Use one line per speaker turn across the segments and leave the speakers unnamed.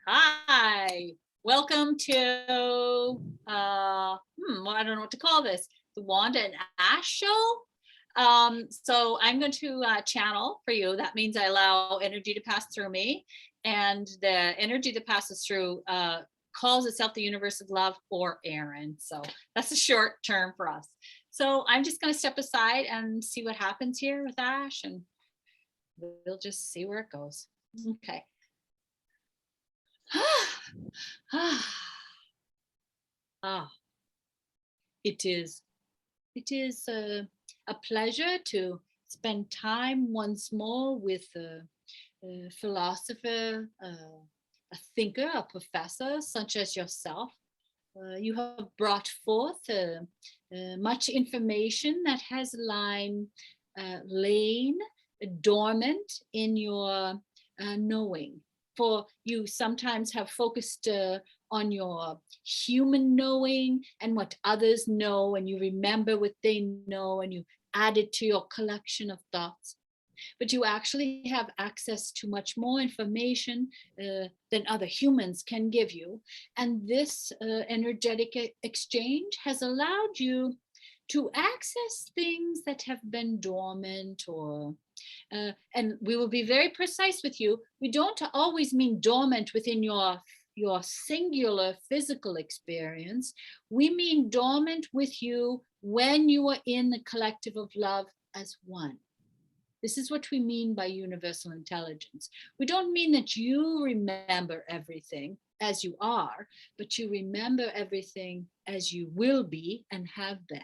Hi, welcome to well, I don't know what to call this, the Wanda and Ash show. So I'm going to channel for you. That means I allow energy to pass through me, and the energy that passes through calls itself the universe of love or Aaron. So that's a short term for us. So I'm just going to step aside and see what happens here with Ash, and we'll just see where it goes. Okay. Ah, it is a pleasure to spend time once more with a philosopher, a thinker, a professor such as yourself. You have brought forth much information that has lain dormant in your knowing. For you sometimes have focused on your human knowing and what others know, and you remember what they know, and you add it to your collection of thoughts. But you actually have access to much more information than other humans can give you. And this energetic exchange has allowed you to access things that have been dormant or and we will be very precise with you. We don't always mean dormant within your singular physical experience. We mean dormant with you when you are in the collective of love as one. This is what we mean by universal intelligence. We don't mean that you remember everything as you are, but you remember everything as you will be and have been.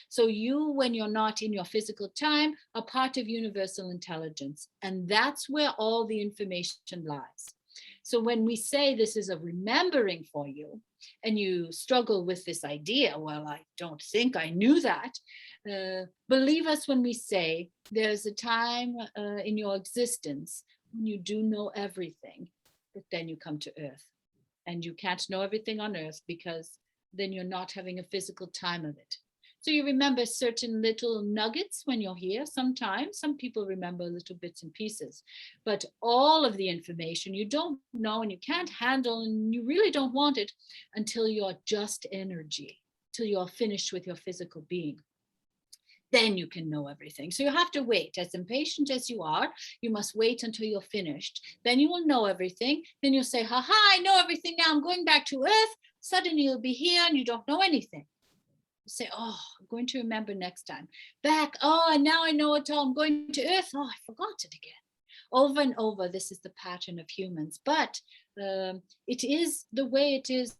So you, when you're not in your physical time, are part of universal intelligence. And that's where all the information lies. So when we say this is a remembering for you, and you struggle with this idea, well, I don't think I knew that. Believe us when we say there's a time in your existence when you do know everything, but then you come to earth. And you can't know everything on earth because then you're not having a physical time of it. So you remember certain little nuggets when you're here. Sometimes some people remember little bits and pieces, but all of the information you don't know and you can't handle and you really don't want it until you're just energy, till you're finished with your physical being. Then you can know everything. So you have to wait. As impatient as you are, you must wait until you're finished. Then you will know everything. Then you'll say, ha ha, I know everything now. I'm going back to earth. Suddenly you'll be here and you don't know anything. Say, oh, I'm going to remember next time. Back, oh, and now I know it all. I'm going to earth. Oh, I forgot it again. Over and over, this is the pattern of humans. But it is the way it is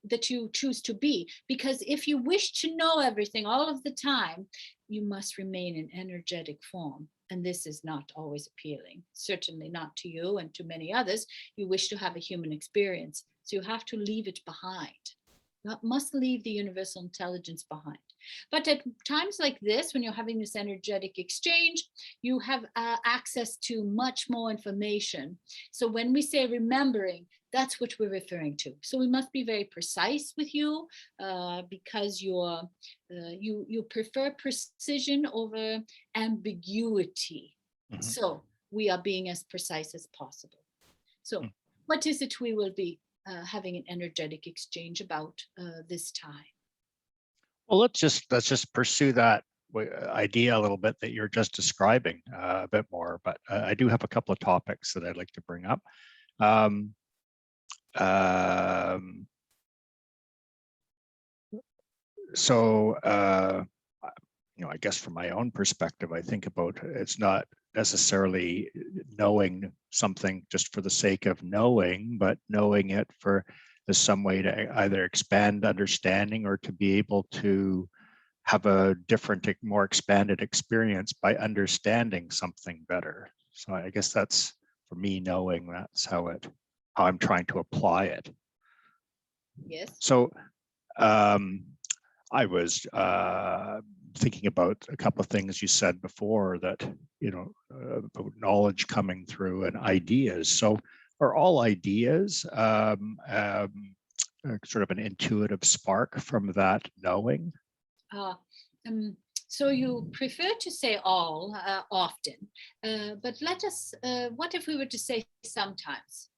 that you choose to be. Because if you wish to know everything all of the time, you must remain in energetic form. And this is not always appealing, certainly not to you and to many others. You wish to have a human experience. So you have to leave it behind. Must leave the universal intelligence behind. But at times like this, when you're having this energetic exchange, you have access to much more information. So when we say remembering, that's what we're referring to. So we must be very precise with you because you prefer precision over ambiguity.
Mhm.
So we are being as precise as possible. So what is it we will be having an energetic exchange about this time?
Well, let's just pursue that idea a little bit that you're just describing a bit more. But I do have a couple of topics that I'd like to bring up. Um, um, so, I guess from my own perspective, I think about it's not necessarily knowing something just for the sake of knowing, but knowing it for there's some way to either expand understanding or to be able to have a different, more expanded experience by understanding something better. So I guess that's for me, knowing that's how I'm trying to apply it.
Yes.
So I was thinking about a couple of things you said before that, about knowledge coming through and ideas. So are all ideas sort of an intuitive spark from that knowing?
Uh, um, so you prefer to say all often, but what if we were to say sometimes?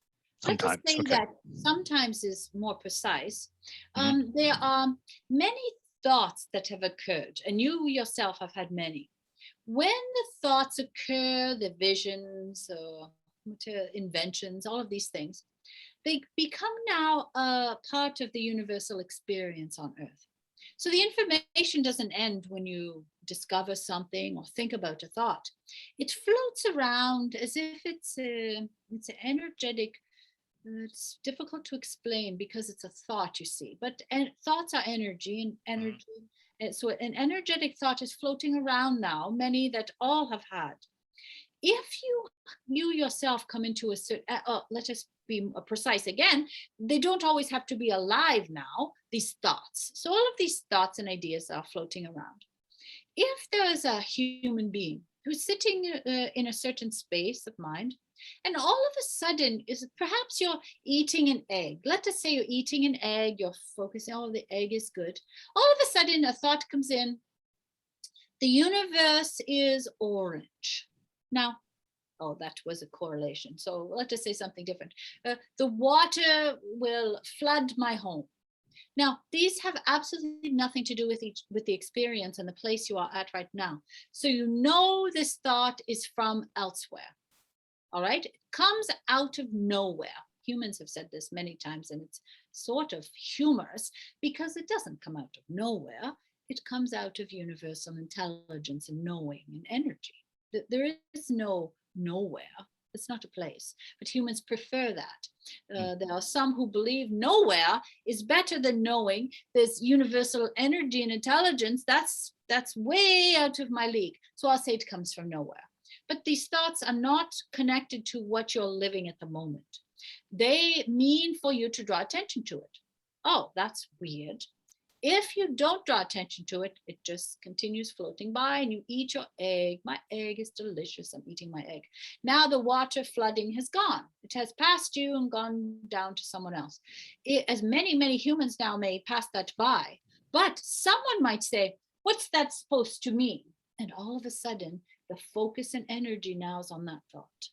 I'll just
Sometimes.
say
Okay.
that sometimes is more precise.
Mhm.
There are many thoughts that have occurred, and you yourself have had many. When the thoughts occur, the visions, inventions, all of these things, they become now a part of the universal experience on Earth. So the information doesn't end when you discover something or think about a thought. It floats around as if it's an energetic. It's difficult to explain because it's a thought, you see. But thoughts are energy, and
Mhm.
energy. So an energetic thought is floating around now. Many that all have had. If you yourself come into a certain, let us be precise again, they don't always have to be alive now, these thoughts. So all of these thoughts and ideas are floating around. If there is a human being who's sitting in a certain space of mind, and all of a sudden is perhaps you're eating an egg. Let us say you're eating an egg, you're focusing, oh, the egg is good. All of a sudden a thought comes in, the universe is orange. Now, oh, that was a correlation. So let us say something different. The water will flood my home. Now, these have absolutely nothing to do with the experience and the place you are at right now. So you know this thought is from elsewhere. All right? It comes out of nowhere. Humans have said this many times, and it's sort of humorous because it doesn't come out of nowhere. It comes out of universal intelligence and knowing and energy. There is no nowhere. It's not a place, but humans prefer that. There are some who believe nowhere is better than knowing. There's universal energy and intelligence. That's way out of my league. So I'll say it comes from nowhere. But these thoughts are not connected to what you're living at the moment. They mean for you to draw attention to it. Oh, that's weird. If you don't draw attention to it, it just continues floating by and you eat your egg. My egg is delicious. I'm eating my egg. Now the water flooding has gone. It has passed you and gone down to someone else. As many humans now may pass that by, but someone might say, what's that supposed to mean? And all of a sudden, the focus and energy now is on that thought.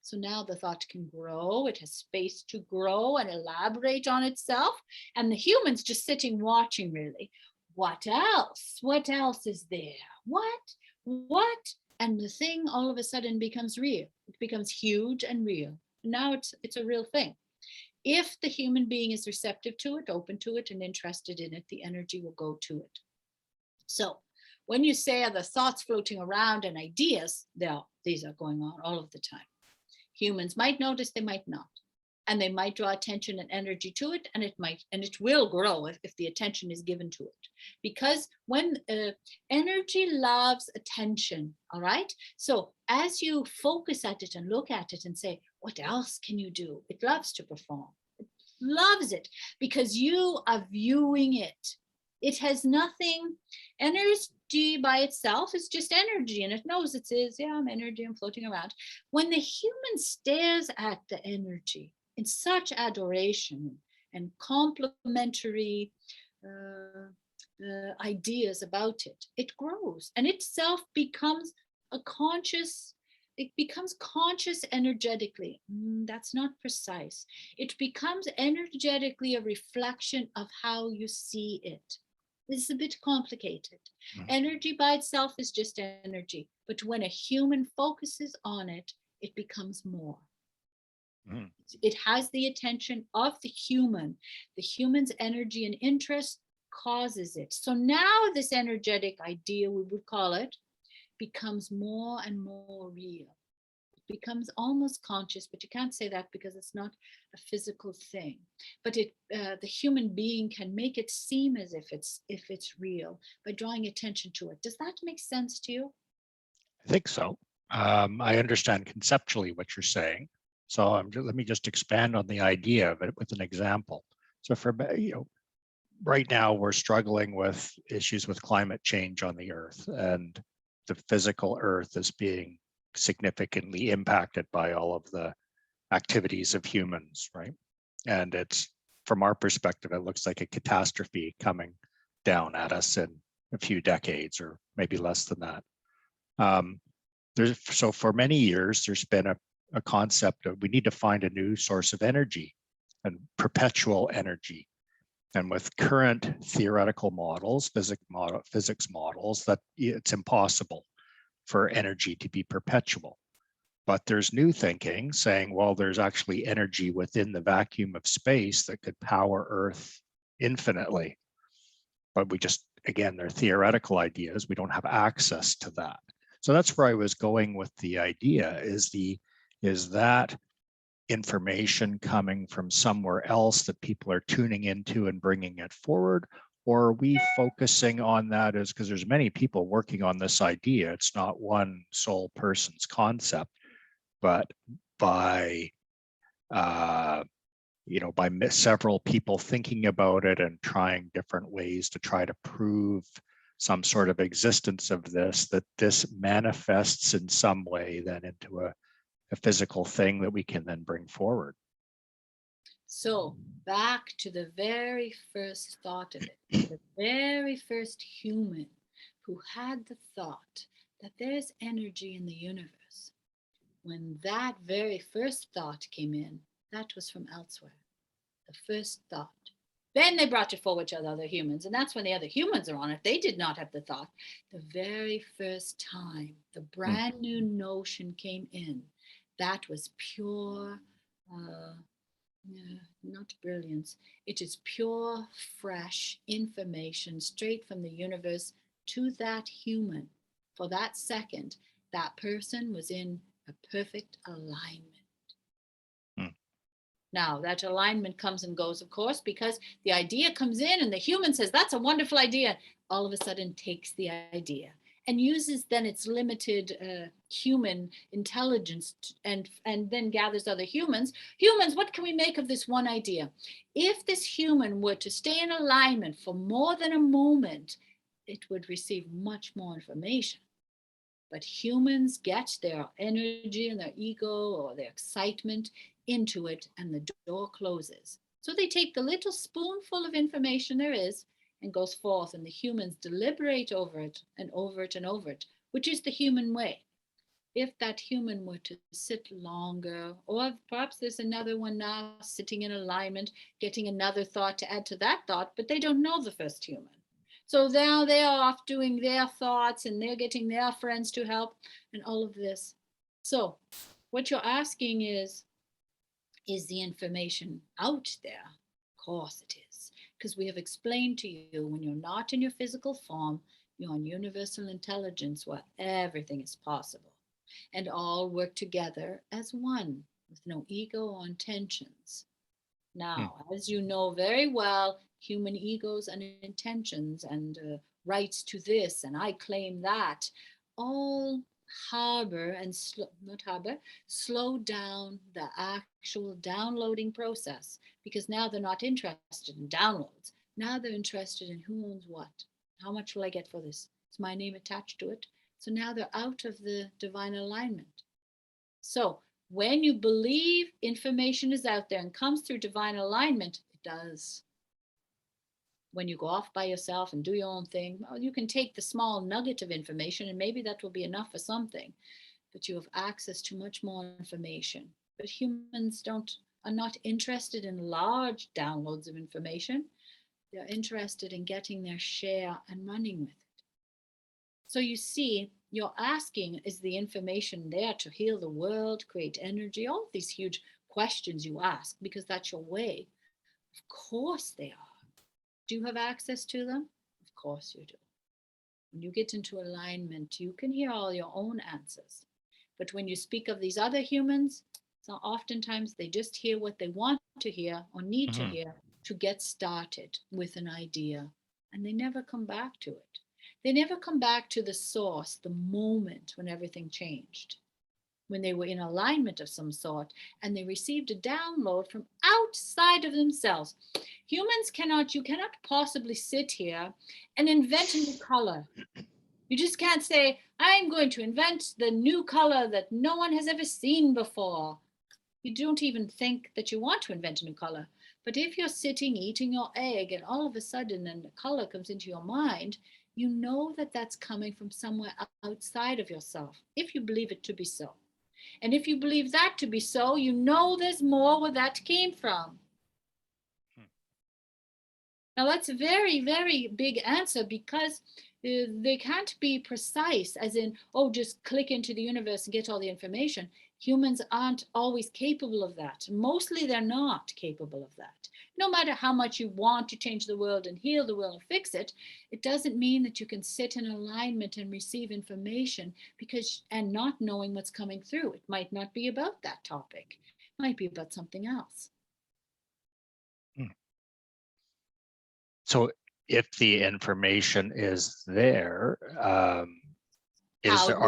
So now the thought can grow, it has space to grow and elaborate on itself. And the human's just sitting watching, really. What else? What else is there? What? And the thing all of a sudden becomes real. It becomes huge and real. Now it's a real thing. If the human being is receptive to it, open to it, and interested in it, the energy will go to it. So when you say are the thoughts floating around and ideas, these are going on all of the time. Humans might notice, they might not. And they might draw attention and energy to it, and it will grow if the attention is given to it. Because when energy loves attention, all right? So as you focus at it and look at it and say, what else can you do? It loves to perform. It loves it because you are viewing it. It has nothing, energy by itself is just energy, and it knows it is, yeah, I'm energy, I'm floating around. When the human stares at the energy in such adoration and complimentary ideas about it, it grows and itself becomes it becomes conscious energetically. That's not precise. It becomes energetically a reflection of how you see it. This is a bit complicated. Energy by itself is just energy, but when a human focuses on it, it becomes more. It has the attention of the human. The human's energy and interest causes it. So now this energetic idea, we would call it, becomes more and more real. It becomes almost conscious, but you can't say that because it's not a physical thing. But the human being can make it seem as if it's real by drawing attention to it. Does that make sense to you?
I think so. I understand conceptually what you're saying. So let me just expand on the idea of it with an example. So right now we're struggling with issues with climate change on the Earth, and the physical Earth is being significantly impacted by all of the activities of humans, right? And it's, from our perspective, it looks like a catastrophe coming down at us in a few decades, or maybe less than that. So for many years, there's been a concept of we need to find a new source of energy and perpetual energy. And with current theoretical models, physics models, that it's impossible for energy to be perpetual. But there's new thinking saying, well, there's actually energy within the vacuum of space that could power Earth infinitely. But we just, again, they're theoretical ideas. We don't have access to that. So that's where I was going with the idea, is that information coming from somewhere else that people are tuning into and bringing it forward? Or are we focusing on that as, because there's many people working on this idea. It's not one sole person's concept, but by by several people thinking about it and trying different ways to try to prove some sort of existence of this, that this manifests in some way then into a physical thing that we can then bring forward.
So back to the very first thought of it, the very first human who had the thought that there's energy in the universe. When that very first thought came in, that was from elsewhere. The first thought. Then they brought it forward to the other humans, and that's when the other humans are on it. They did not have the thought. The very first time the brand new notion came in, that was pure, not brilliance. It is pure, fresh information straight from the universe to that human. For that second, that person was in a perfect alignment. Now, that alignment comes and goes, of course, because the idea comes in and the human says, that's a wonderful idea. All of a sudden takes the idea and uses then its limited human intelligence and then gathers other humans. Humans, what can we make of this one idea? If this human were to stay in alignment for more than a moment, it would receive much more information. But humans get their energy and their ego or their excitement into it, and the door closes. So they take the little spoonful of information there is and goes forth, and the humans deliberate over it and over it and over it, which is the human way. If that human were to sit longer, or perhaps there's another one now sitting in alignment, getting another thought to add to that thought, but they don't know the first human. So now they're off doing their thoughts and they're getting their friends to help and all of this. So what you're asking is the information out there? Of course it is, because we have explained to you when you're not in your physical form, you're on universal intelligence where everything is possible and all work together as one with no ego or intentions. Now, as you know very well, human egos and intentions and rights to this, and I claim that, all harbor and slow down the actual downloading process, because now they're not interested in downloads. Now they're interested in who owns what. How much will I get for this? Is my name attached to it? So now they're out of the divine alignment. So when you believe information is out there and comes through divine alignment, it does. When you go off by yourself and do your own thing, well, you can take the small nugget of information and maybe that will be enough for something, but you have access to much more information. But humans are not interested in large downloads of information. They're interested in getting their share and running with it. So you see, you're asking, is the information there to heal the world, create energy? All of these huge questions you ask because that's your way. Of course they are. Do you have access to them? Of course you do. When you get into alignment, you can hear all your own answers. But when you speak of these other humans, so oftentimes they just hear what they want to hear or need to hear to get started with an idea, and they never come back to it. They never come back to the source, the moment when everything changed, when they were in alignment of some sort and they received a download from outside of themselves. You cannot possibly sit here and invent a new color. You just can't say, I'm going to invent the new color that no one has ever seen before. You don't even think that you want to invent a new color. But if you're sitting eating your egg and all of a sudden a color comes into your mind, you know that that's coming from somewhere outside of yourself, if you believe it to be so. And if you believe that to be so, you know there's more where that came from. Now that's a very, very big answer, because they can't be precise, as in, oh, just click into the universe and get all the information. Humans aren't always capable of that. Mostly they're not capable of that. No matter how much you want to change the world and heal the world and fix it, it doesn't mean that you can sit in alignment and receive information and not knowing what's coming through. It might not be about that topic. It might be about something else.
So if the information is there, are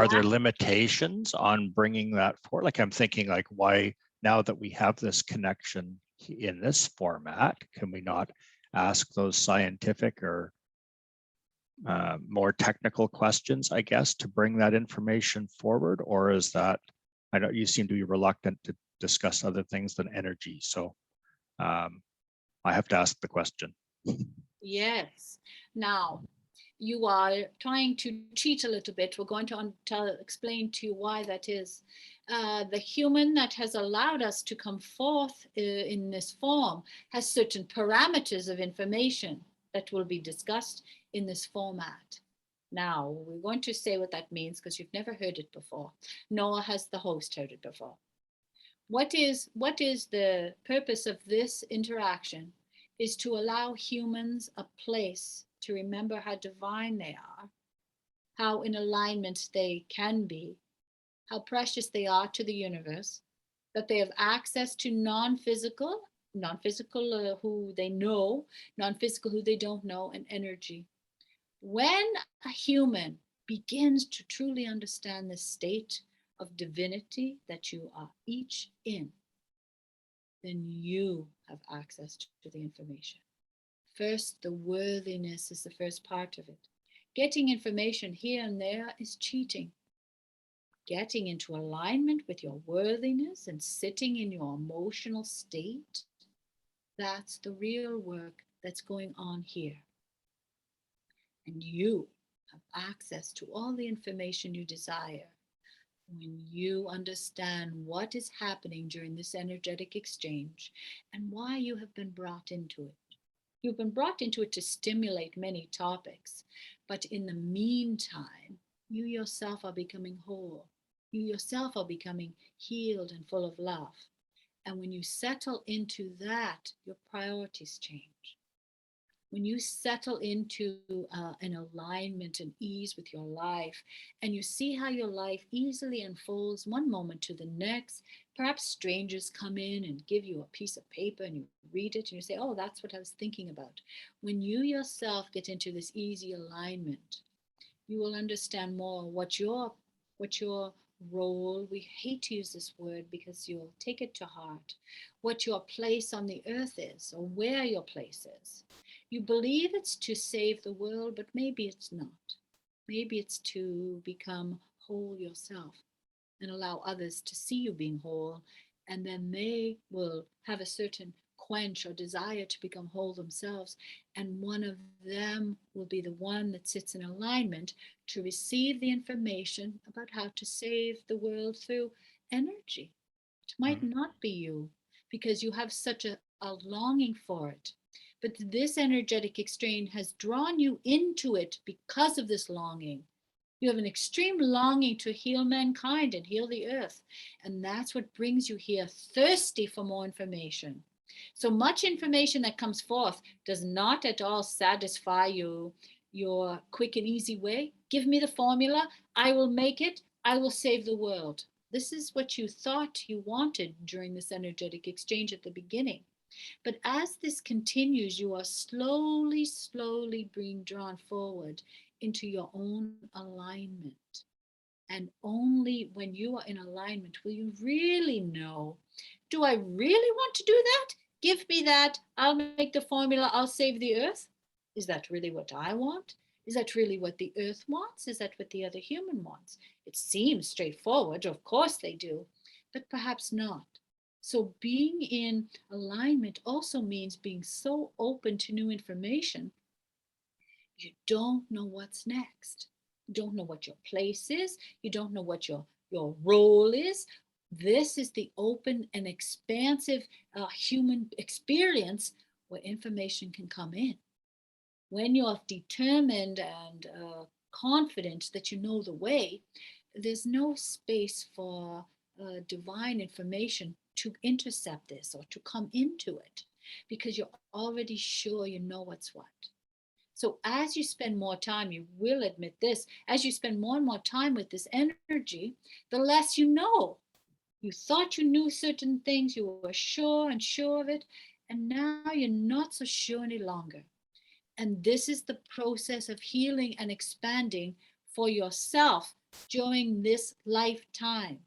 there limitations on bringing that forward? Like I'm thinking, like, why, now that we have this connection in this format, can we not ask those scientific or more technical questions, I guess, to bring that information forward? Or is that, I know you seem to be reluctant to discuss other things than energy. So I have to ask the question.
Yes. Now, you are trying to cheat a little bit. We're going to explain to you why that is. The human that has allowed us to come forth in this form has certain parameters of information that will be discussed in this format. Now, we're going to say what that means, because you've never heard it before, nor has the host heard it before. What is the purpose of this interaction? Is to allow humans a place to remember how divine they are, how in alignment they can be, how precious they are to the universe, that they have access to non-physical who they know, non-physical who they don't know, and energy. When a human begins to truly understand the state of divinity that you are each in, then you have access to the information. First, the worthiness is the first part of it. Getting information here and there is cheating. Getting into alignment with your worthiness and sitting in your emotional state, that's the real work that's going on here. And you have access to all the information you desire when you understand what is happening during this energetic exchange and why you have been brought into it. You've been brought into it to stimulate many topics, but in the meantime, you yourself are becoming whole. You yourself are becoming healed and full of love. And when you settle into that, your priorities change. When you settle into an alignment and ease with your life, and you see how your life easily unfolds one moment to the next, perhaps strangers come in and give you a piece of paper and you read it and you say, oh, that's what I was thinking about. When you yourself get into this easy alignment, you will understand more what your role, we hate to use this word because you'll take it to heart, what your place on the earth is, or where your place is. You believe it's to save the world, but maybe it's not. Maybe it's to become whole yourself and allow others to see you being whole, and then they will have a certain quench or desire to become whole themselves, and one of them will be the one that sits in alignment to receive the information about how to save the world through energy. It might not be you, because you have such a longing for it. But this energetic exchange has drawn you into it because of this longing. You have an extreme longing to heal mankind and heal the earth. And that's what brings you here, thirsty for more information. So much information that comes forth does not at all satisfy you, your quick and easy way. Give me the formula, I will make it, I will save the world. This is what you thought you wanted during this energetic exchange at the beginning. But as this continues, you are slowly being drawn forward into your own alignment. And only when you are in alignment will you really know, do I really want to do that? Give me that. I'll make the formula. I'll save the earth. Is that really what I want? Is that really what the earth wants? Is that what the other human wants? It seems straightforward. Of course they do, but perhaps not. So being in alignment also means being so open to new information. You don't know what's next. You don't know what your place is. You don't know what your role is. This is the open and expansive human experience where information can come in. When you're determined and confident that you know the way, there's no space for divine information to intercept this or to come into it, because you're already sure you know what's what. So as you spend more time, you will admit this, as you spend more and more time with this energy, the less you know. You thought you knew certain things, you were sure and sure of it, and now you're not so sure any longer. And this is the process of healing and expanding for yourself during this lifetime.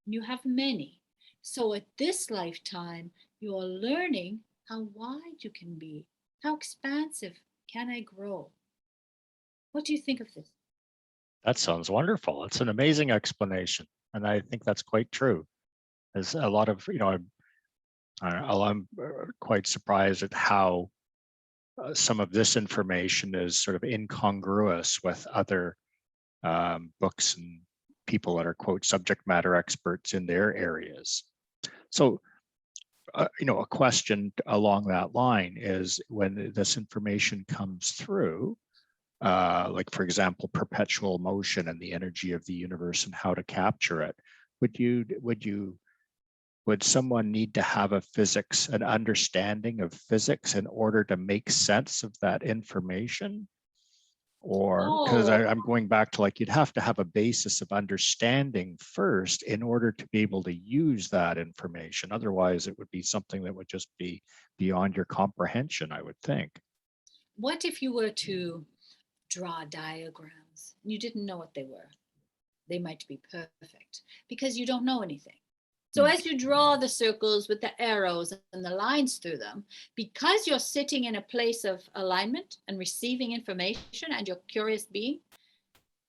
You have many. So at this lifetime, you are learning how wide you can be. How expansive can I grow? What do you think of this?
That sounds wonderful. It's an amazing explanation. And I think that's quite true. There's a lot of, I'm quite surprised at how some of this information is sort of incongruous with other books and people that are, quote, subject matter experts in their areas. So, a question along that line is, when this information comes through, like, for example, perpetual motion and the energy of the universe and how to capture it, would someone need to have an understanding of physics in order to make sense of that information? Or, because
Oh,
I'm going back to, like, you'd have to have a basis of understanding first in order to be able to use that information. Otherwise, it would be something that would just be beyond your comprehension, I would think.
what if you were to draw diagrams and you didn't know what they were? They might be perfect because you don't know anything. So
Hmm.
as you draw the circles with the arrows and the lines through them, because you're sitting in a place of alignment and receiving information and you're curious being,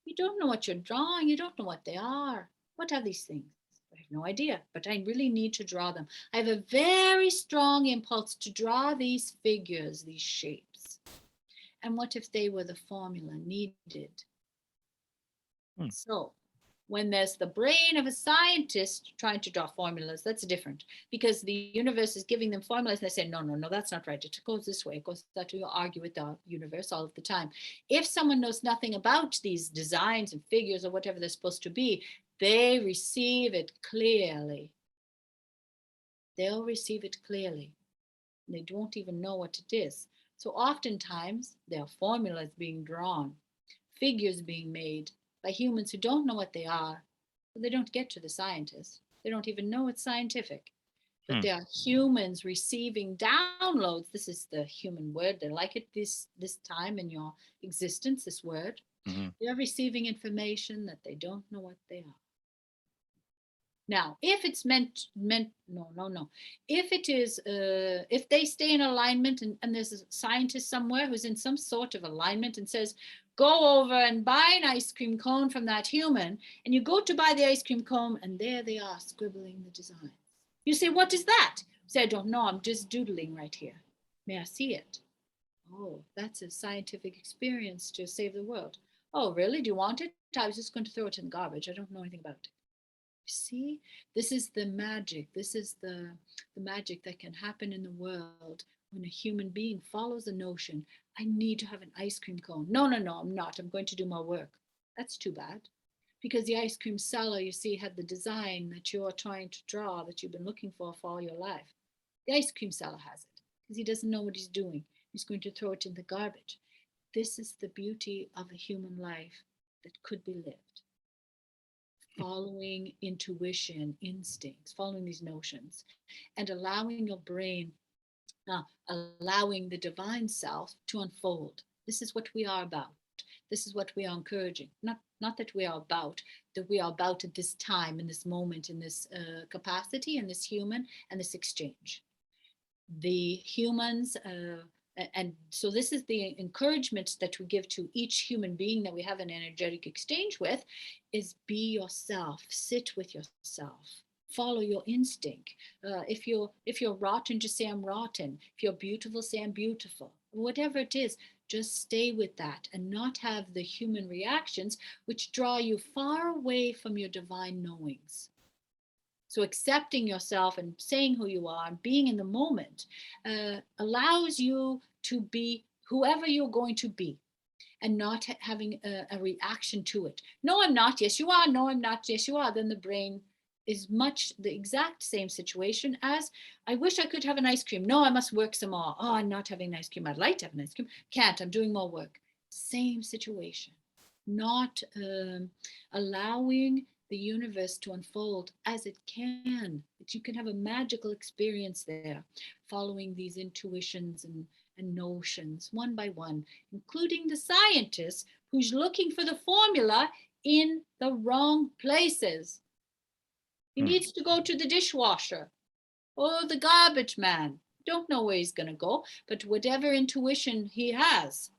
you don't know what you're drawing. You don't know what they are. What are these things? I have no idea, but I really need to draw them. I have a very strong impulse to draw these figures, these shapes. And what if they were the formula needed?
Hmm.
So, when there's the brain of a scientist trying to draw formulas, that's different, because the universe is giving them formulas and they say, no, no, no, that's not right. It goes this way, it goes that way. You argue with the universe all of the time. If someone knows nothing about these designs and figures or whatever they're supposed to be, they receive it clearly. They'll receive it clearly. They don't even know what it is. So oftentimes there are formulas being drawn, figures being made by humans who don't know what they are, but they don't get to the scientists. They don't even know it's scientific. But
Hmm.
there are humans receiving downloads. This is the human word. They like it this time in your existence, this word.
Mhm.
They're receiving information that they don't know what they are. Now, if it's no. If it is, if they stay in alignment and there's a scientist somewhere who's in some sort of alignment and says, go over and buy an ice cream cone from that human, and you go to buy the ice cream cone, and there they are scribbling the design. You say, what is that? You say, I don't know. I'm just doodling right here. May I see it? Oh, that's a scientific experience to save the world. Oh, really? Do you want it? I was just going to throw it in the garbage. I don't know anything about it. See, this is the magic. This is the magic that can happen in the world when a human being follows a notion. I need to have an ice cream cone. No, no, no, I'm not. I'm going to do my work. That's too bad. Because the ice cream seller, you see, had the design that you're trying to draw that you've been looking for all your life. The ice cream seller has it because he doesn't know what he's doing. He's going to throw it in the garbage. This is the beauty of a human life that could be lived, following intuition, instincts, following these notions, and allowing your brain, allowing the divine self to unfold. This is what we are about. This is what we are encouraging. Not that we are about, that we are about at this time, in this moment, in this capacity, in this human, and this exchange. The humans, and so this is the encouragement that we give to each human being that we have an energetic exchange with, is be yourself, sit with yourself, follow your instinct. If you're rotten, just say I'm rotten. If you're beautiful, say I'm beautiful. Whatever it is, just stay with that and not have the human reactions which draw you far away from your divine knowings. So accepting yourself and saying who you are and being in the moment allows you to be whoever you're going to be, and not having a reaction to it. No, I'm not. Yes, you are. No, I'm not. Yes, you are. Then the brain is much the exact same situation as, I wish I could have an ice cream. No, I must work some more. Oh, I'm not having an ice cream. I'd like to have an ice cream. Can't. I'm doing more work. Same situation. Not allowing the universe to unfold as it can. That you can have a magical experience there, following these intuitions and notions one by one, including the scientist who's looking for the formula in the wrong places. He needs to go to the dishwasher or the garbage man. Don't know where he's going to go, but whatever intuition he has,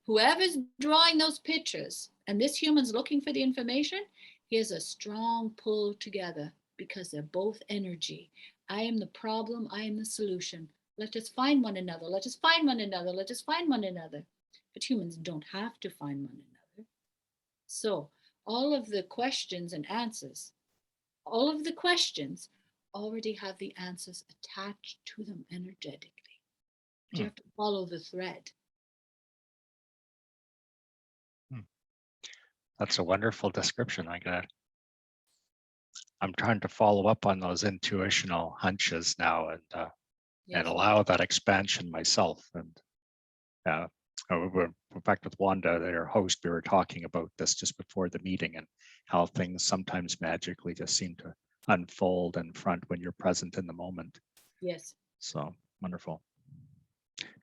whoever's drawing those pictures, and this human's looking for the information, he has a strong pull together because they're both energy. I am the problem, I am the solution. Let us find one another. Let us find one another. Let us find one another. But humans don't have to find one another. So, all of the questions and answers, all of the questions already have the answers attached to them energetically. But you have to follow the thread.
That's a wonderful description. I'm trying to follow up on those intuitional hunches now and
Yes.
allow that expansion myself. And in fact, with Wanda, their host, we were talking about this just before the meeting and how things sometimes magically just seem to unfold in front when you're present in the moment.
Yes.
So wonderful.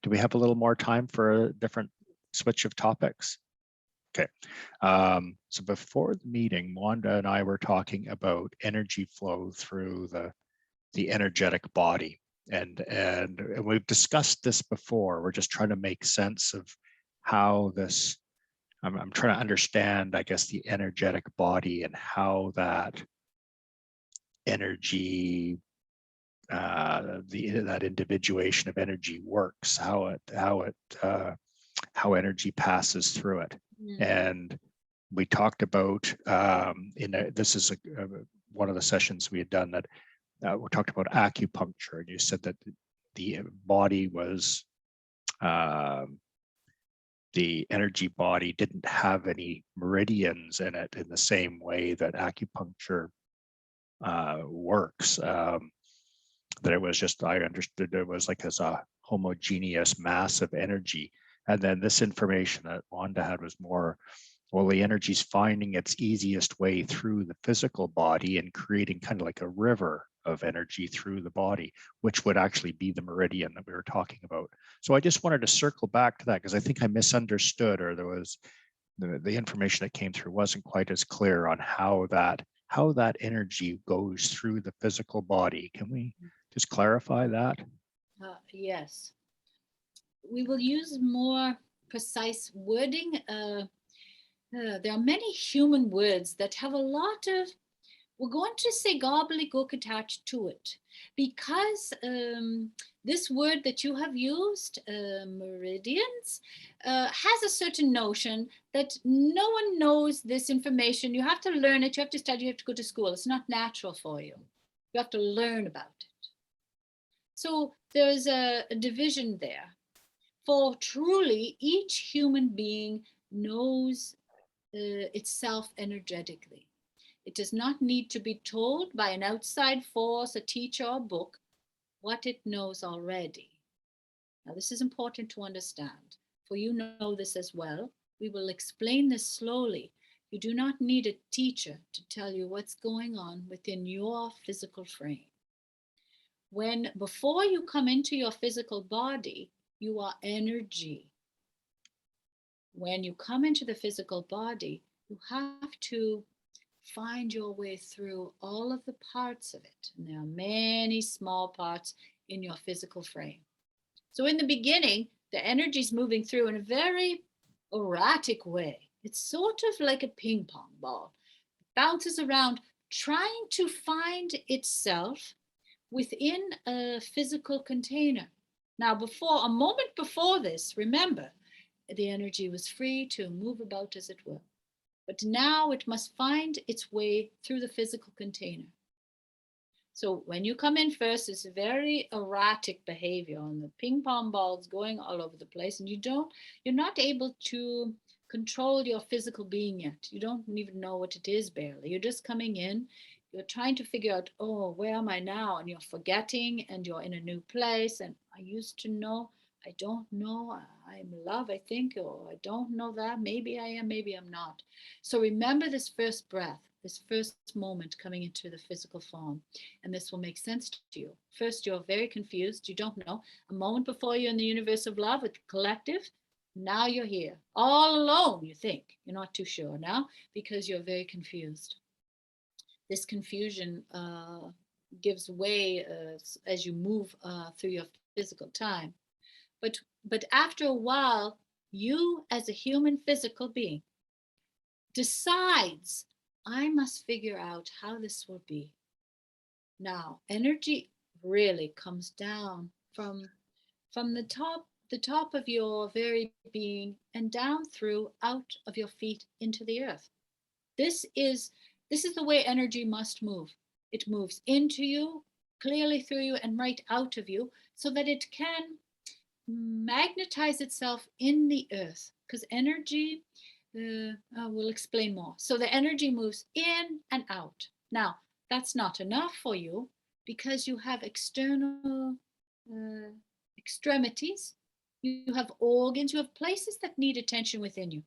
Do we have a little more time for a different switch of topics? Okay. So before the meeting, Wanda and I were talking about energy flow through the energetic body. And we've discussed this before. We're just trying to make sense of how this, I'm trying to understand, I guess, the energetic body and how that energy, that individuation of energy works, how energy passes through it. And we talked about this is one of the sessions we had done that we talked about acupuncture, and you said that the body was the energy body didn't have any meridians in it in the same way that acupuncture works. That it was just, I understood it was like as a homogeneous mass of energy. And then this information that Wanda had was more, well, the energy's finding its easiest way through the physical body and creating kind of like a river of energy through the body, which would actually be the meridian that we were talking about. So I just wanted to circle back to that because I think I misunderstood, or there was the information that came through wasn't quite as clear on how that energy goes through the physical body. Can we just clarify that?
Yes. We will use more precise wording. There are many human words that have a lot of, we're going to say, gobbledygook attached to it, because this word that you have used, meridians, has a certain notion that no one knows this information. You have to learn it. You have to study. You have to go to school. It's not natural for you. You have to learn about it. So there's a division there. For truly, each human being knows itself energetically. It does not need to be told by an outside force, a teacher, or book what it knows already. Now, this is important to understand, for you know this as well. We will explain this slowly. You do not need a teacher to tell you what's going on within your physical frame. Before you come into your physical body, you are energy. When you come into the physical body, you have to find your way through all of the parts of it. And there are many small parts in your physical frame. So in the beginning, the energy is moving through in a very erratic way. It's sort of like a ping pong ball. It bounces around, trying to find itself within a physical container. Now, a moment before this, remember, the energy was free to move about as it will. But now it must find its way through the physical container. So when you come in first, it's a very erratic behavior on the ping pong balls going all over the place, and you're not able to control your physical being yet. You don't even know what it is barely. You're just coming in. You're trying to figure out, oh, where am I now? And you're forgetting, and you're in a new place. And I used to know, I don't know. I'm love, I think, or I don't know that. Maybe I am, maybe I'm not. So remember this first breath, this first moment coming into the physical form, and this will make sense to you. First, you're very confused. You don't know. A moment before, you're in the universe of love with collective. Now you're here, all alone, you think. You're not too sure now because you're very confused. This confusion gives way as you move through your physical time. But after a while, you as a human physical being decides, I must figure out how this will be. Now, energy really comes down from the top of your very being and down through out of your feet into the earth. This is the way energy must move. It moves into you, clearly through you, and right out of you, so that it can magnetize itself in the earth. Because energy, we'll explain more. So the energy moves in and out. Now, that's not enough for you because you have external uh, extremities, you have organs, you have places that need attention within you.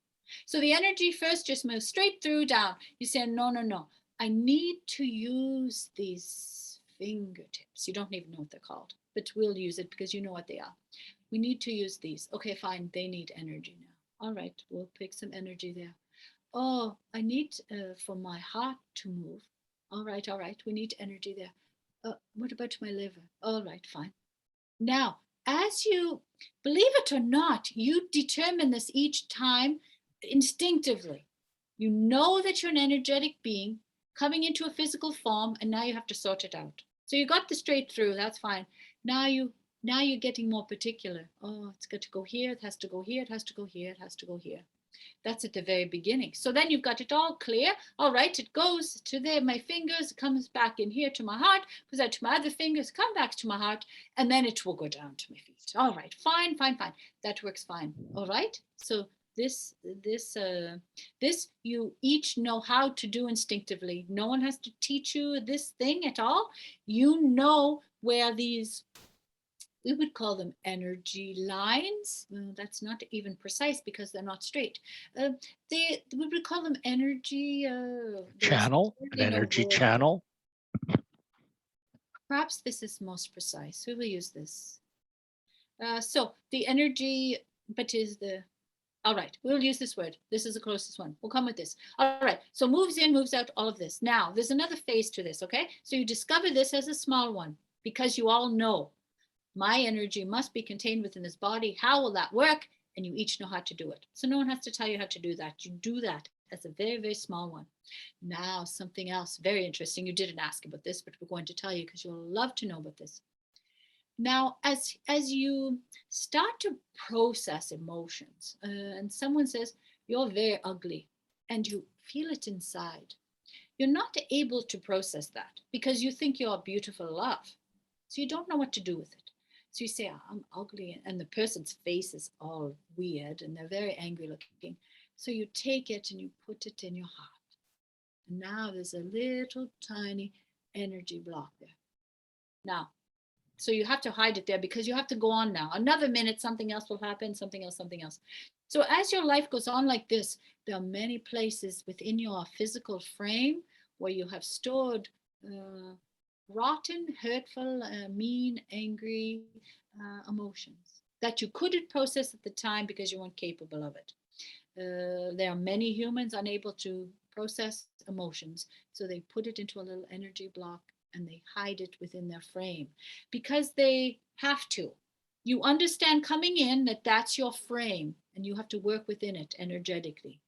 So the energy first just moves straight through down. You say, no, no, no. I need to use these fingertips. You don't even know what they're called, but we'll use it because you know what they are. We need to use these. Okay, fine. They need energy now. All right, we'll pick some energy there. Oh, I need for my heart to move. All right, all right. We need energy there. What about my liver? All right, fine. Now, as you believe it or not, you determine this each time instinctively. You know that you're an energetic being coming into a physical form, and now you have to sort it out. So you got the straight through, that's fine. Now you're getting more particular. Oh, it's got to go here, it has to go here, it has to go here, it has to go here. That's at the very beginning. So then you've got it all clear. All right, it goes to there, my fingers, comes back in here to my heart, goes out to my other fingers, come back to my heart, and then it will go down to my feet. All right, fine, fine, fine. That works fine. All right. So this you each know how to do instinctively. No one has to teach you this thing at all. You know where these, we would call them energy lines. Well, that's not even precise because they're not straight. We would call them energy.
Channel, an energy channel.
Perhaps this is most precise. We will use this. So the energy, but is the, all right, we'll use this word. This is the closest one. We'll come with this. All right, so moves in, moves out, all of this. Now, there's another phase to this, okay? So you discover this as a small one because you all know my energy must be contained within this body. How will that work? And you each know how to do it. So no one has to tell you how to do that. You do that as a very, very small one. Now, something else very interesting. You didn't ask about this, but we're going to tell you because you'll love to know about this. Now, as you start to process emotions, and someone says, you're very ugly, and you feel it inside, you're not able to process that because you think you're a beautiful love. So you don't know what to do with it. So you say, I'm ugly, and the person's face is all weird and they're very angry looking. So you take it and you put it in your heart. And now there's a little tiny energy block there. Now, so you have to hide it there because you have to go on now. Another minute, something else will happen, something else, something else. So as your life goes on like this, there are many places within your physical frame where you have stored rotten, hurtful, mean, angry emotions that you couldn't process at the time because you weren't capable of it. There are many humans unable to process emotions, so they put it into a little energy block and they hide it within their frame because they have to. You understand coming in that that's your frame and you have to work within it energetically.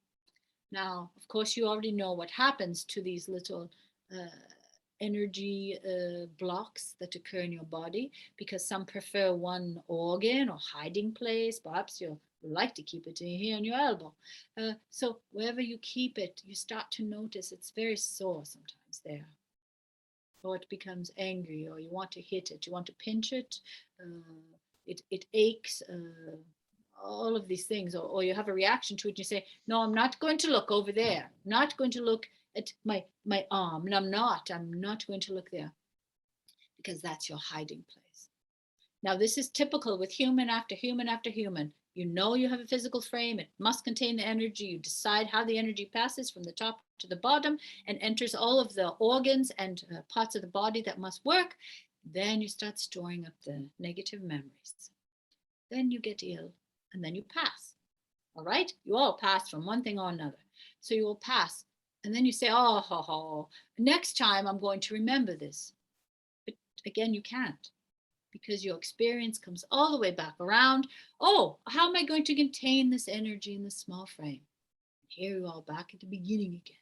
Now, of course, you already know what happens to these little energy blocks that occur in your body because some prefer one organ or hiding place. Perhaps you like to keep it in here on your elbow. So wherever you keep it, you start to notice it's very sore sometimes there. or it becomes angry, or you want to hit it, you want to pinch it, it aches, all of these things, or you have a reaction to it. You say, no, I'm not going to look over there. I'm not going to look at my arm. And I'm not going to look there, because that's your hiding place. Now, this is typical with human after human after human. You know you have a physical frame. It must contain the energy. You decide how the energy passes from the top to the bottom and enters all of the organs and parts of the body that must work. Then you start storing up the negative memories. Then you get ill, and then you pass. All right? You all pass from one thing or another. So you will pass. And then you say, oh, next time I'm going to remember this. But again, you can't, because your experience comes all the way back around. Oh, how am I going to contain this energy in this small frame? Here you are back at the beginning again.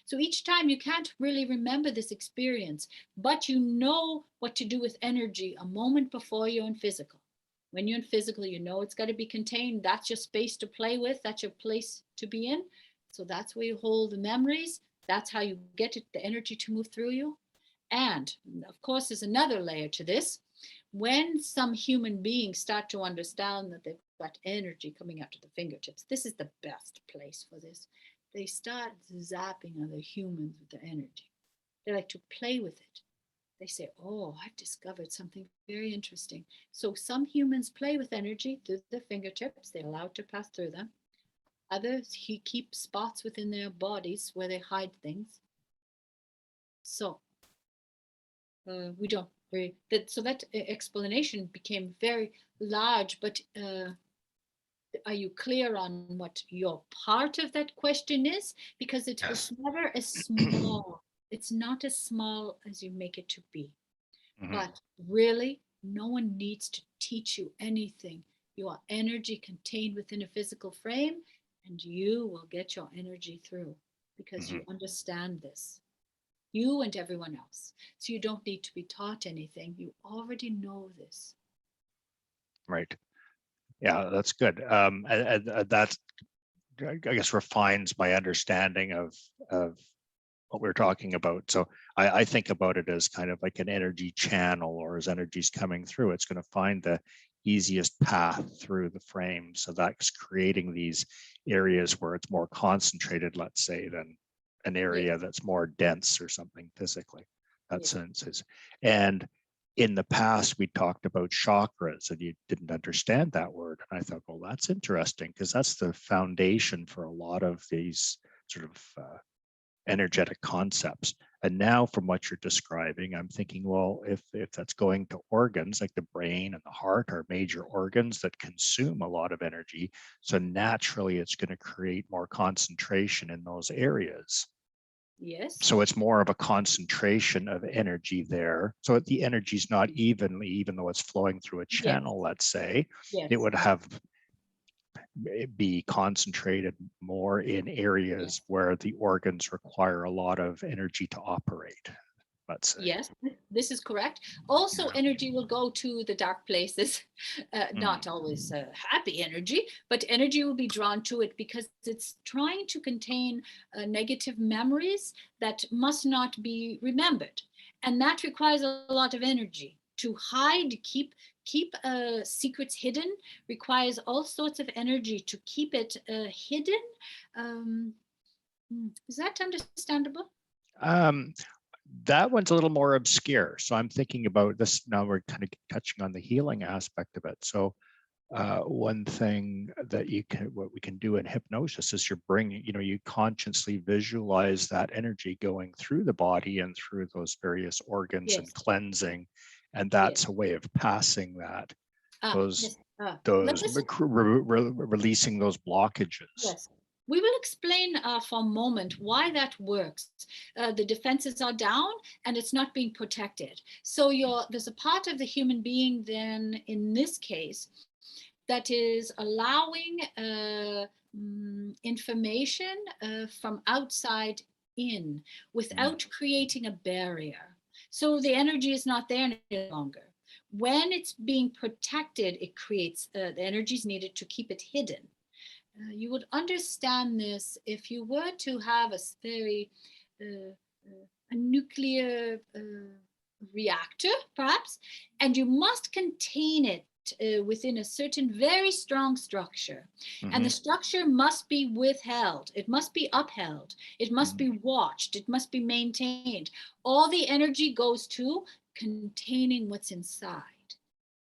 So each time you can't really remember this experience, but you know what to do with energy a moment before you're in physical. When you're in physical, you know it's got to be contained. That's your space to play with. That's your place to be in. So that's where you hold the memories. That's how you get the energy to move through you. And of course, there's another layer to this. When some human beings start to understand that they've got energy coming out of the fingertips, this is the best place for this. They start zapping other humans with the energy. They like to play with it. They say, oh, I've discovered something very interesting. So some humans play with energy through their fingertips. They allow it to pass through them. Others, he keeps spots within their bodies where they hide things. So we don't really, so that explanation became very large, but are you clear on what your part of that question is? Because it's
Yes.
never as small. It's not as small as you make it to be.
Mhm.
But really, no one needs to teach you anything. Your energy contained within a physical frame, and you will get your energy through because
Mhm.
you understand this. You and everyone else. So you don't need to be taught anything. You already know this.
Right. Yeah, that's good. That, I guess, refines my understanding of what we're talking about. So I think about it as kind of like an energy channel, or as energy's coming through, it's going to find the easiest path through the frame. So that's creating these areas where it's more concentrated, let's say, than an
Yes,
area that's more dense or something physically. That
yes,
sense is. And in the past, we talked about chakras, and you didn't understand that word. And I thought, well, that's interesting, because that's the foundation for a lot of these sort of energetic concepts. And now, from what you're describing, I'm thinking, well, if that's going to organs, like the brain and the heart are major organs that consume a lot of energy, so naturally it's going to create more concentration in those areas.
yes,
So it's more of a concentration of energy there. So the energy is not evenly, even though it's flowing through a
yes,
channel, let's say, it
yes,
would have be concentrated more in areas
yes.
where the organs require a lot of energy to operate, let's say.
Yes, this is correct. Also,
Yeah.
energy will go to the dark places,
Mm.
not always happy energy, but energy will be drawn to it because it's trying to contain negative memories that must not be remembered. And that requires a lot of energy. To hide, keep secrets hidden requires all sorts of energy to keep it hidden. Um, is that understandable?
Um, that one's a little more obscure. So I'm thinking about this now. We're kind of touching on the healing aspect of it. So one thing that what we can do in hypnosis is you're bringing, you consciously visualize that energy going through the body and through those various organs and
Yes,
cleansing, and
yes.
that's a way of passing that those
Yes. Let
those
us,
releasing those blockages.
yes. We will explain for a moment why that works. The defenses are down and it's not being protected. So there's a part of the human being then in this case that is allowing information from outside in
Mhm.
without creating a barrier. So the energy is not there any longer. When it's being protected, it creates the energy is needed to keep it hidden. You would understand this if you were to have a very, uh, a nuclear reactor, perhaps, and you must contain it within a certain very strong structure. And the structure must be withheld, it must be upheld, it must be watched, it must be maintained. All the energy goes to containing what's inside.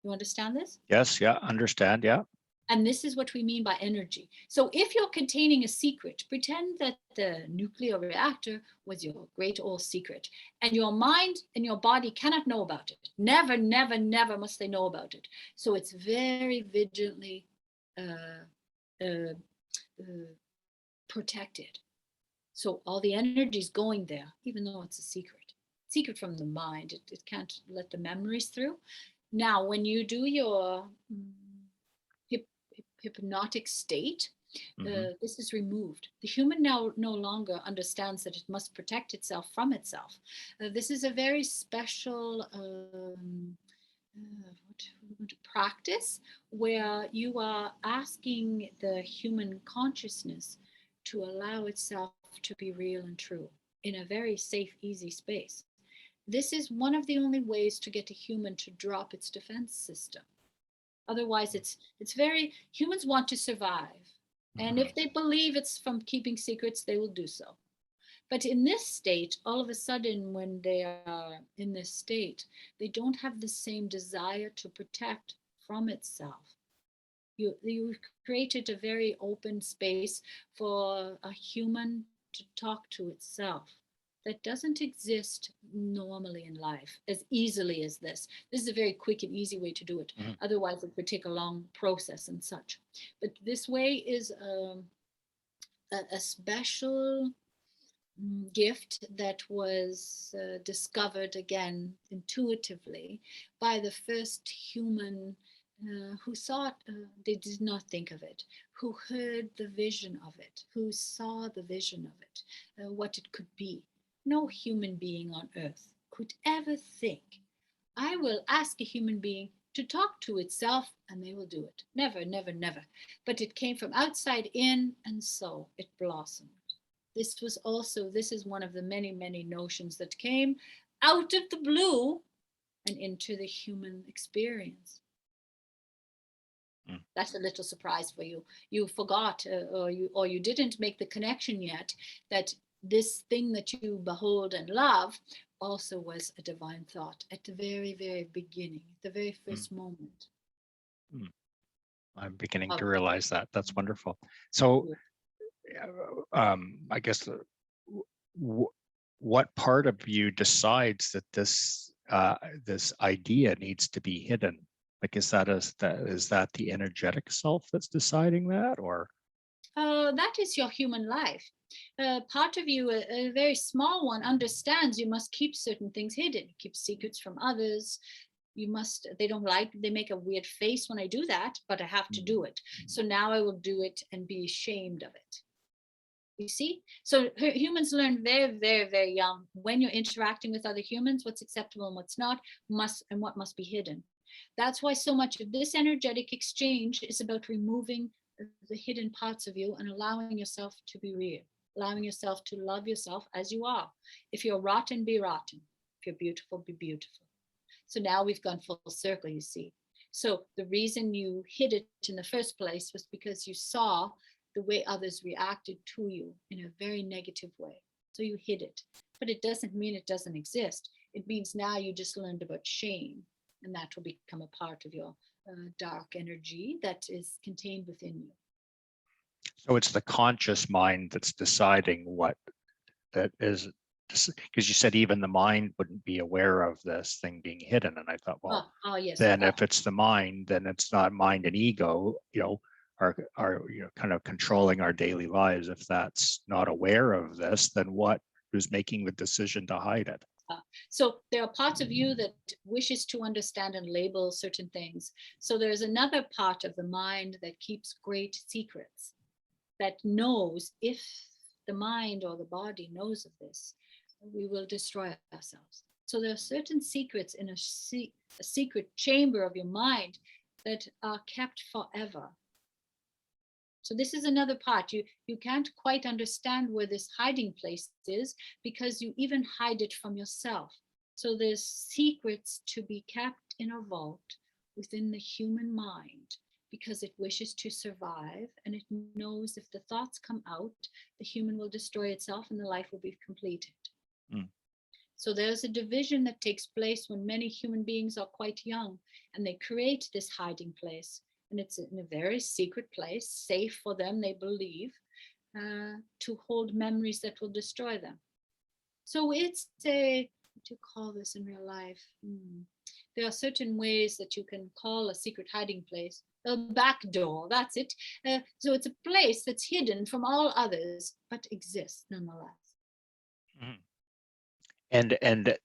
You understand this?
Yes, yeah, understand, yeah.
And this is what we mean by energy. So if you're containing a secret, pretend that the nuclear reactor was your great old secret, and your mind and your body cannot know about it. Never, never, never must they know about it. So it's very vigilantly uh, uh, protected. So all the energy is going there, even though it's a secret from the mind. It can't let the memories through. Now, when you do your hypnotic state, this is removed. The human now no longer understands that it must protect itself from itself. This is a very special practice where you are asking the human consciousness to allow itself to be real and true in a very safe, easy space. This is one of the only ways to get a human to drop its defense system. Otherwise, it's very, humans want to survive. And if they believe it's from keeping secrets, they will do so. But in this state, all of a sudden, when they are in this state, they don't have the same desire to protect from itself. You've created a very open space for a human to talk to itself that doesn't exist normally in life as easily as this. This is a very quick and easy way to do it. Otherwise, it would take a long process and such. But this way is a special gift that was discovered again intuitively by the first human who thought they did not think of it, who heard the vision of it, who saw the vision of it, what it could be. No human being on earth could ever think, I will ask a human being to talk to itself and they will do it. Never, never, never. But it came from outside in, and so it blossomed. This is one of the many, many notions that came out of the blue and into the human experience. That's a little surprise for you. You forgot, or you didn't make the connection yet that this thing that you behold and love also was a divine thought at the very, very beginning, the very first moment.
I'm beginning to realize that. That's wonderful. So, I guess what part of you decides that this this idea needs to be hidden? Like, is that the energetic self that's deciding that, or?
That is your human life. Part of you, a very small one, understands you must keep certain things hidden, keep secrets from others. They don't like, they make a weird face when I do that, but I have to do it. So now I will do it and be ashamed of it. You see? So humans learn very, very, very young when you're interacting with other humans, what's acceptable and what's not, and what must be hidden. That's why so much of this energetic exchange is about removing the hidden parts of you and allowing yourself to be real, allowing yourself to love yourself as you are. If you're rotten, be rotten. If you're beautiful, be beautiful. So now we've gone full circle, you see. So the reason you hid it in the first place was because you saw the way others reacted to you in a very negative way. So you hid it. But it doesn't mean it doesn't exist. It means now you just learned about shame, and that will become a part of your dark energy that is contained within you.
So it's the conscious mind that's deciding what that is, because you said even the mind wouldn't be aware of this thing being hidden. And I thought, well,
yes.
then if it's the mind, then it's not mind and ego, are kind of controlling our daily lives. If that's not aware of this, then who's making the decision to hide it?
So there are parts of you that wishes to understand and label certain things. So there's another part of the mind that keeps great secrets, that knows if the mind or the body knows of this, we will destroy ourselves. So there are certain secrets in a secret chamber of your mind that are kept forever. So this is another part. You can't quite understand where this hiding place is because you even hide it from yourself. So there's secrets to be kept in a vault within the human mind because it wishes to survive and it knows if the thoughts come out, the human will destroy itself and the life will be completed.
Mm.
So there's a division that takes place when many human beings are quite young and they create this hiding place. And it's in a very secret place, safe for them, they believe, to hold memories that will destroy them. So it's what do you call this in real life? There are certain ways that you can call a secret hiding place a back door. That's it. So it's a place that's hidden from all others, but exists nonetheless.
Mhm.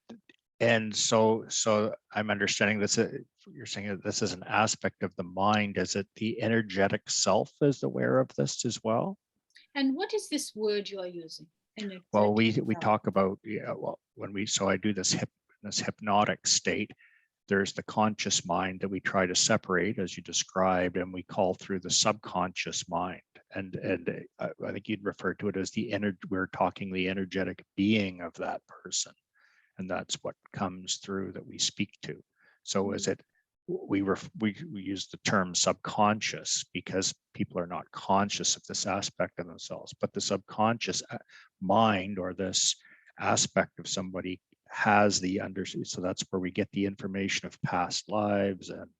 And so I'm understanding this. You're saying that this is an aspect of the mind. Is it the energetic self is aware of this as well?
And what is this word you are using?
Well,
Energetic
we
self.
talk about, yeah, well, when we, so I do this hypnotic state. There's the conscious mind that we try to separate, as you described, and we call through the subconscious mind. And I think you'd refer to it as we're talking the energetic being of that person, and that's what comes through that we speak to. So is it, we use the term subconscious because people are not conscious of this aspect of themselves, but the subconscious mind, or this aspect of somebody, has the so that's where we get the information of past lives and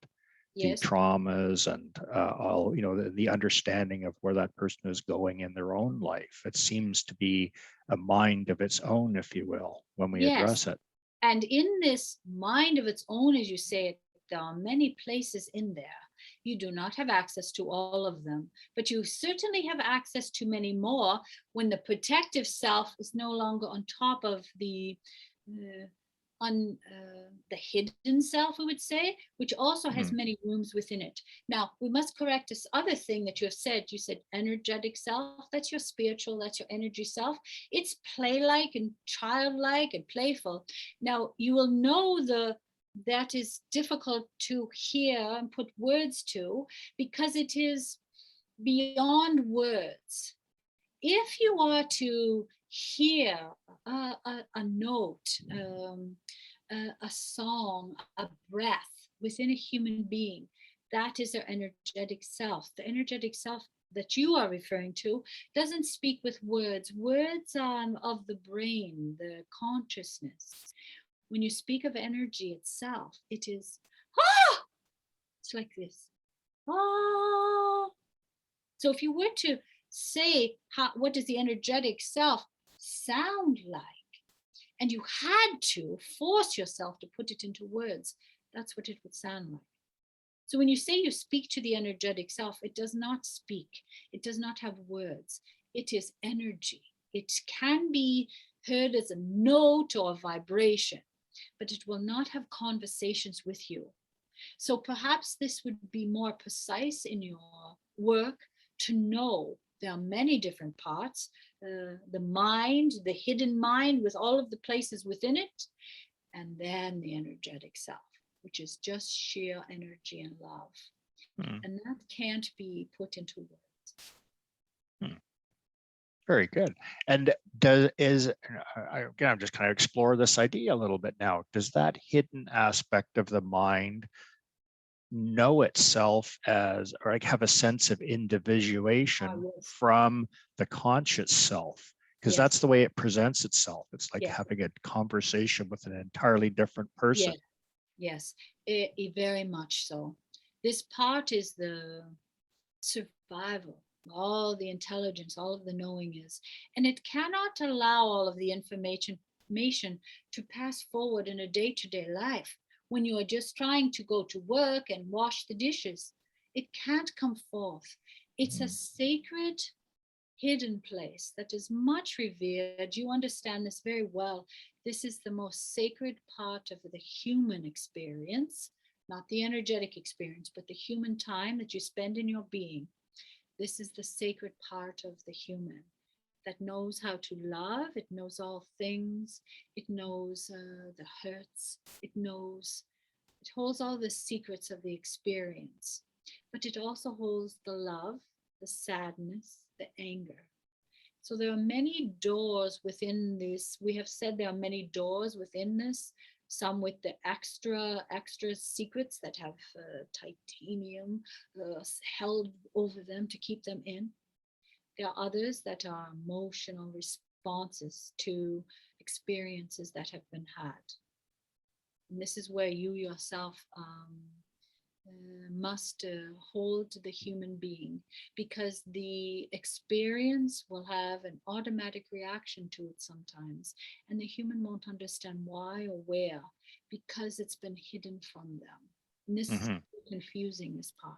the
Yes.
traumas and all, the understanding of where that person is going in their own life. It seems to be a mind of its own, if you will, when we
Yes.
address it.
And in this mind of its own, as you say, there are many places in there. You do not have access to all of them, but you certainly have access to many more when the protective self is no longer on top of uh, the hidden self, we would say, which also has
Mhm.
many rooms within it. Now, we must correct this other thing that you have said. You said energetic self, that's your spiritual, that's your energy self. It's play-like and childlike and playful. Now, you will know that is difficult to hear and put words to because it is beyond words. If you are to hear a note, a song, a breath within a human being, that is their energetic self. The energetic self that you are referring to doesn't speak with words. Words are of the brain, the consciousness. When you speak of energy itself, it is, ah, it's like this. Ah. So if you were to say, what does the energetic self sound like? And you had to force yourself to put it into words, that's what it would sound like. So when you say you speak to the energetic self, it does not speak. It does not have words. It is energy. It can be heard as a note or a vibration, but it will not have conversations with you. So perhaps this would be more precise in your work to know there are many different parts, the mind, the hidden mind with all of the places within it, and then the energetic self, which is just sheer energy and love.
Hmm.
And that can't be put into words.
Hmm. Very good. And again, I'm just kind of explore this idea a little bit now. Does that hidden aspect of the mind know itself as, or like have a sense of individuation
Yes.
from the conscious self? Because
Yes.
that's the way it presents itself. It's like
Yes.
having a conversation with an entirely different person.
Yes. Yes. Very much so. This part is the survival, all the intelligence, all of the knowing is. And it cannot allow all of the information to pass forward in a day to day life when you are just trying to go to work and wash the dishes. It can't come forth. It's a sacred hidden place that is much revered. You understand this very well. This is the most sacred part of the human experience, not the energetic experience, but the human time that you spend in your being. This is the sacred part of the human that knows how to love. It knows all things. It knows the hurts. It holds all the secrets of the experience, but it also holds the love the sadness, the anger. So there are many doors within this. We have said there are many doors within this, some with the extra secrets that have titanium held over them to keep them in. There are others that are emotional responses to experiences that have been had. And this is where you yourself must hold the human being, because the experience will have an automatic reaction to it sometimes, and the human won't understand why or where, because it's been hidden from them. And this is confusing, this part.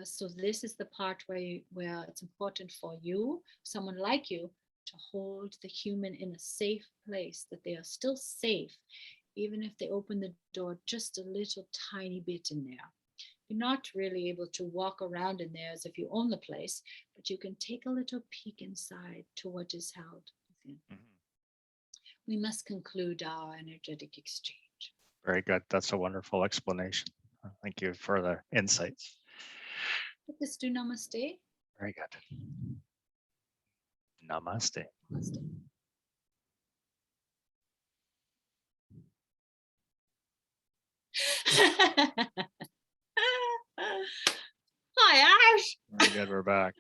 So this is the part where it's important for you, someone like you, to hold the human in a safe place, that they are still safe, even if they open the door just a little tiny bit in there. You're not really able to walk around in there as if you own the place, but you can take a little peek inside to what is held within. We must conclude our energetic exchange.
Very good. That's a wonderful explanation. Thank you for the insights.
Let's do namaste.
Very good. Namaste.
Namaste. Hi, Ash.
Very good. We're back.